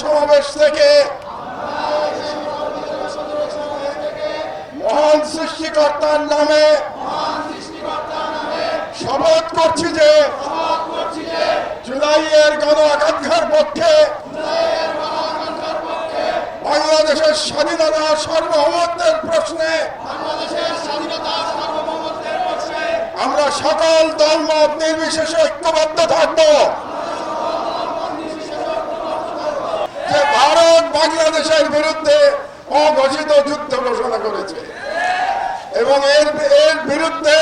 সমাবেশ থেকে মহান সৃষ্টিকর্তার নামে শপথ করছি যে জুলাইয়ের গণ আকাঙ্ক্ষার পক্ষে বাংলাদেশের স্বাধীনতা সার্বভৌমত্বের প্রশ্নে আমরা সকল দলমত নির্বিশেষে ঐক্যবদ্ধ থাকব। যে ভারত বাংলাদেশের বিরুদ্ধে অঘোষিত যুদ্ধ ঘোষণা করেছে এবং এর বিরুদ্ধে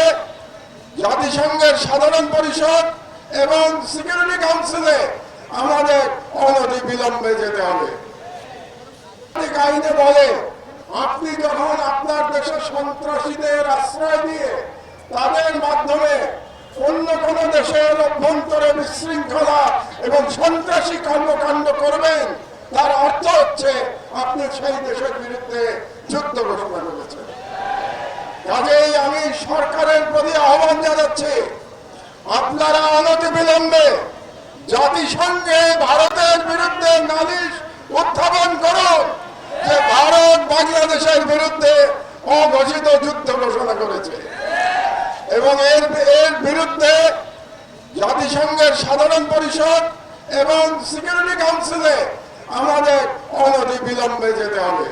জাতিসংঘের সাধারণ পরিষদ এবং সিকিউরিটি কাউন্সিলে আমাদের অনতি বিলম্বে যেতে হবে। আইনে বলে আপনি যখন আপনার দেশের সন্ত্রাসীদের আশ্রয় দিয়ে তাদের মাধ্যমে অন্য কোন দেশের অভ্যন্তরে বিশৃঙ্খলা এবং সন্ত্রাসী কর্মকাণ্ড করবেন, তার অর্থ হচ্ছে আপনি সেই দেশের বিরুদ্ধে যুদ্ধ ঘোষণা করেছেন। কাজেই আমি সরকারের প্রতি আহ্বান জানাচ্ছি, আপনারা অনতিবিলম্বে জাতিসংঘে ভারতের বিরুদ্ধে নালিশ উত্থাপন করুন যে ভারত বাংলাদেশের বিরুদ্ধে অঘোষিত যুদ্ধ ঘোষণা করেছে এবং এর বিরুদ্ধে জাতিসংঘের সাধারণ পরিষদ এবং সিকিউরিটি কাউন্সিলে আমাদের অনতি বিলম্বে যেতে হবে।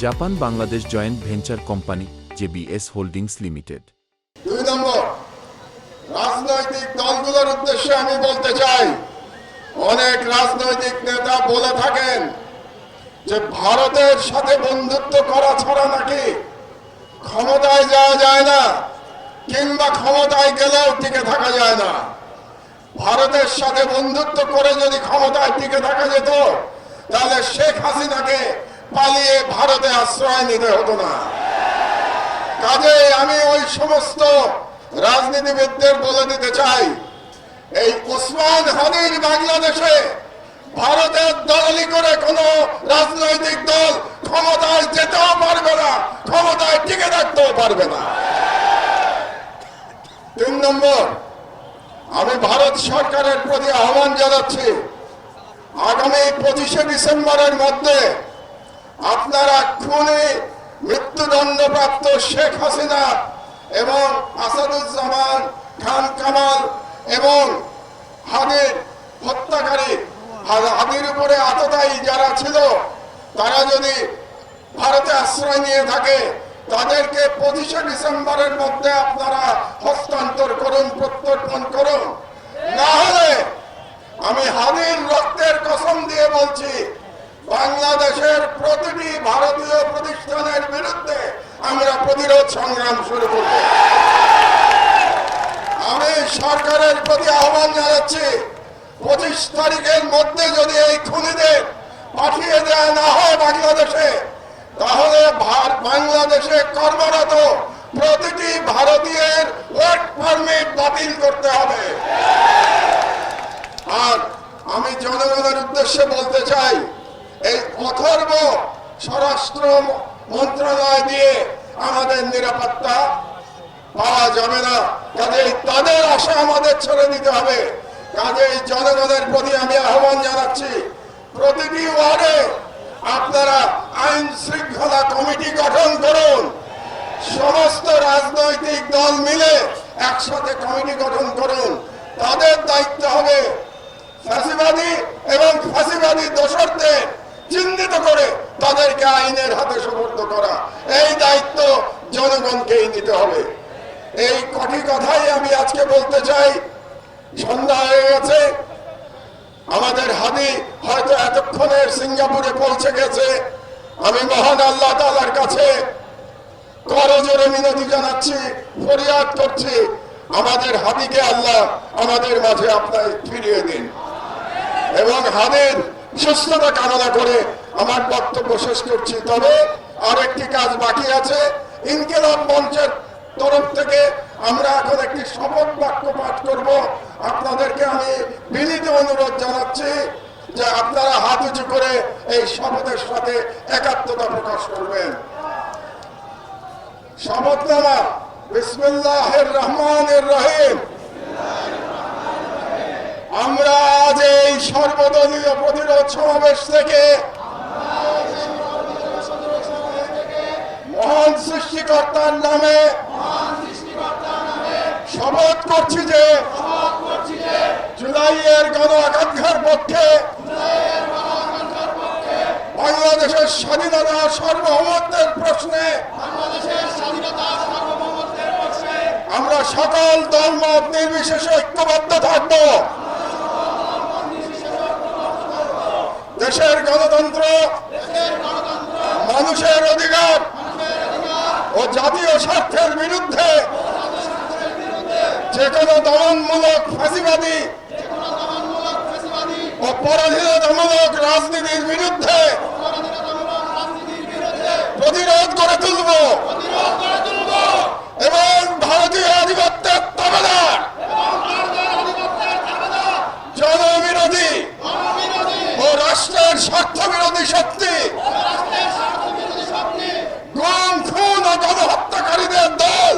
Japan Bangladesh joint venture company JBS holdings limited. 2 নম্বর, রাজনৈতিক দলগুলোর উদ্দেশ্যে আমি বলতে চাই, অনেক রাজনৈতিক নেতা বলে থাকেন যে ভারতের সাথে বন্ধুত্ব করা ছাড়া নাকি ক্ষমতায় যাওয়া যায় না, কিংবা ক্ষমতায় গেলেও টিকে থাকা যায় না। ভারতের সাথে বন্ধুত্ব করে যদি ক্ষমতায় টিকে থাকা যেত, তাহলে শেখ হাসিনাকে পালিয়ে ভারতে আশ্রয় নিতে হতো না। কাজেই আমি ওই সমস্ত রাজনীতিবিদদের বলে দিতে চাই, এই ওসমান হাদির বাংলাদেশে ভারতের দলালি করে কোন রাজনৈতিক দল ক্ষমতায় যেতেও পারবে না, ক্ষমতায় টিকে থাকতেও পারবে না। 3 নম্বর, আমি ভারত সরকারের প্রতি আহ্বান জানাচ্ছি, আগামী 25শে ডিসেম্বরের মধ্যে আপনারা খুনি মৃত্যুদণ্ডপ্রাপ্ত শেখ হাসিনা এবং আসাদুজ্জামান খান কামাল এবং হাদির হত্যাকারী, হাদির উপরে আততায়ী যারা ছিল, তারা যদি ভারতে আশ্রয় নিয়ে থাকে, তাদেরকে 25শে ডিসেম্বরের মধ্যে আপনারা হস্তান্তর করুন, প্রত্যর্পণ করুন। না হলে আমি হাদির রক্তের কসম দিয়ে বলছি, বাংলাদেশের প্রতিটি ভারতীয় প্রতিষ্ঠানের বিরুদ্ধে আমরা প্রতিরোধ সংগ্রাম শুরু করব। আমি সরকারের প্রতি আহ্বান জানাচ্ছি, 25 তারিখের মধ্যে যদি এই খুনিদের পাঠিয়ে দেওয়া না হয় বাংলাদেশে, তাহলে বাংলাদেশে কর্মরত প্রতিটি ভারতীয়ের ওয়ার্ক পারমিট বাতিল করতে হবে। আর আমি জনগণের উদ্দেশ্যে বলতে চাই, এই অথর্ব স্বরাষ্ট্র মন্ত্রণালয় দিয়ে আমাদের নিরাপত্তা পাওয়া যাবে না। কাজেই তাদের আশা আমাদের ছেড়ে দিতে হবে। কাজেই জনগণের প্রতি আমি আহ্বান জানাচ্ছি, প্রতিটি ওয়ার্ডে আপনারা আইন শৃঙ্খলা কমিটি গঠন করুন। সমস্ত রাজনৈতিক দল মিলে একসাথে কমিটি গঠন করুন। তাদের দায়িত্ব হবে ফ্যাসিবাদী এবং ফ্যাসিবাদী দোসরদের চিহ্নিত করে তাদেরকে আইনের হাতে সোপর্দ করা। এই দায়িত্ব জনগণকেই নিতে হবে। এই কটি কথাই আমি আজকে বলতে চাই। সন্ধ্যা হয়ে গেছে, আমাদের হাদি হয়তো এতক্ষণে সিঙ্গাপুরে পৌঁছে গেছে। আমি মহান আল্লাহ তাআলার কাছে করজোড়ে মিনতি জানাচ্ছি, ফরিয়াদ করছি, আমাদের হাদিকে আল্লাহ আমাদের মাঝে আপনার ফিরিয়ে দিন এবং হাদির সুস্থতা কামনা করে আমার বক্তব্য শেষ করছি। তবে আরেকটি কাজ বাকি আছে। ইনকিলাব মঞ্চের তরফ থেকে আমরা এখন একটি শপথ বাক্য পাঠ করব। আপনাদেরকে আমি বিনীত অনুরোধ জানাচ্ছি যে আপনারা হাত উঁচু করে এই শপথের সাথে একাত্মতা প্রকাশ করবেন। আমরা আজ এই সর্বদলীয় প্রতিরোধ সমাবেশ থেকে মহান সৃষ্টিকর্তার নামে শপথ করছি যে জুলাইয়ের গণ আকাঙ্ক্ষার পক্ষে বাংলাদেশের স্বাধীনতা সার্বভৌমত্বের প্রশ্নে আমরা সকল দলমত নির্বিশেষে ঐক্যবদ্ধ থাকব। দেশের গণতন্ত্র, মানুষের অধিকার ও জাতীয় স্বার্থের বিরুদ্ধে যে কোনো দমনমূলক ফাঁসিবাদী ও পরাধীনতামূলক রাজনীতির বিরুদ্ধে প্রতিরোধ করে তুলব এবং ভারতীয় আধিপত্যের দাবিদার জনবিরোধী ও রাষ্ট্রের স্বার্থ বিরোধী শক্তি গুম, খুন ও গণহত্যাকারীদের দল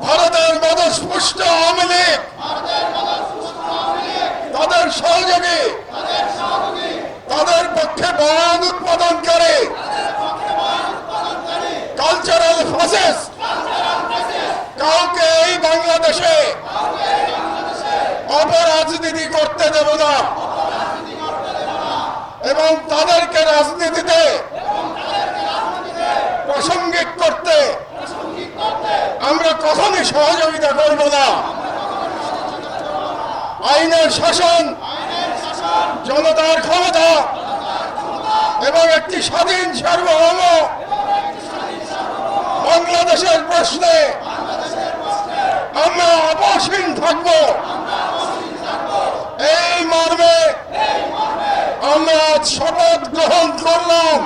ভারতের মদস্পুষ্ট আওয়ামী লীগ, তাদের সহযোগী, তাদের পক্ষে বয়ান উৎপাদনকারী কালচারাল ফ্যাসিস্ট কাউকে এই বাংলাদেশে অপরাজনীতি করতে দেব না এবং তাদেরকে রাজনীতিতে প্রাসঙ্গিক করতে আমরা কখনই সহযোগিতা করব না। আইনের শাসন, জনতার ক্ষমতা এবং একটি স্বাধীন সার্বভৌম বাংলাদেশের প্রশ্নে আমরা আপোষহীন থাকব। এই মর্মে আমরা শপথ গ্রহণ করলাম